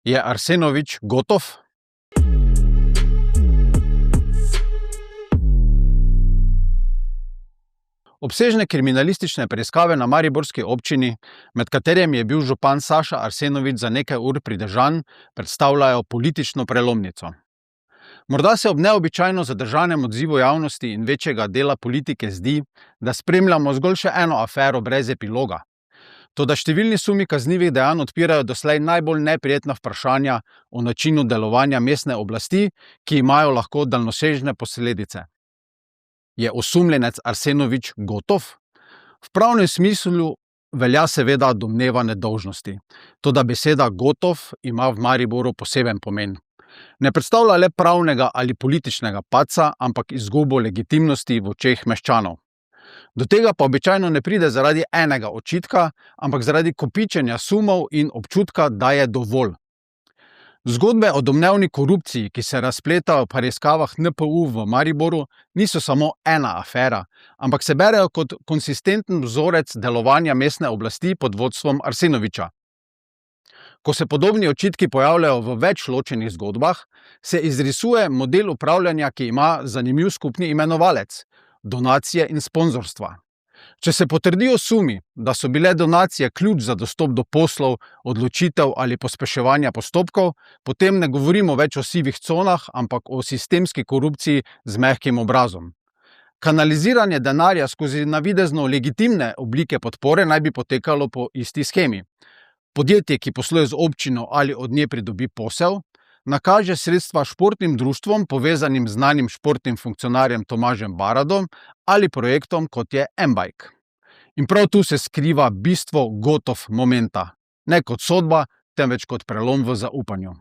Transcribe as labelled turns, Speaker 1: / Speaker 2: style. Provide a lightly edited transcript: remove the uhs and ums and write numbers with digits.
Speaker 1: Je Arsenovič gotov? Obsežne kriminalistične preiskave na mariborski občini, med katerimi je bil župan Saša Arsenovič za nekaj ur pridržan, predstavljajo politično prelomnico. Morda se ob neobičajno zadržanem odzivu javnosti in večjega dela politike zdi, da spremljamo zgolj še eno afero brez epiloga. Toda številni sumi kaznivih dejanj odpirajo doslej najbolj neprijetna vprašanja o načinu delovanja mestne oblasti, ki imajo lahko daljnosežne posledice. Je osumljenec Arsenovič gotov? V pravnem smislu velja seveda domneva nedolžnosti. Toda beseda gotov ima v Mariboru poseben pomen. Ne predstavlja le pravnega ali političnega padca, ampak izgubo legitimnosti v očeh meščanov. Do tega pa običajno ne pride zaradi enega očitka, ampak zaradi kopičenja sumov in občutka, da je dovolj. Zgodbe o domnevni korupciji, ki se razpletajo v preiskavah NPU v Mariboru, niso samo ena afera, ampak se berejo kot konsistenten vzorec delovanja mestne oblasti pod vodstvom Arsenoviča. Ko se podobni očitki pojavljajo v več ločenih zgodbah, se izrisuje model upravljanja, ki ima zanimiv skupni imenovalec – donacije in sponzorstva. Če se potrdijo sumi, da so bile donacije ključ za dostop do poslov, odločitev ali pospeševanja postopkov, potem ne govorimo več o sivih conah, ampak o sistemski korupciji z mehkim obrazom. Kanaliziranje denarja skozi navidezno legitimne oblike podpore naj bi potekalo po isti shemi. Podjetje, ki posluje z občino ali od nje pridobi posel, nakaže sredstva športnim društvom, povezanim z znanim športnim funkcionarjem Tomažem Baradom ali projektom, kot je M-Bike. In prav tu se skriva bistvo gotov momenta. Ne kot sodba, temveč kot prelom v zaupanju.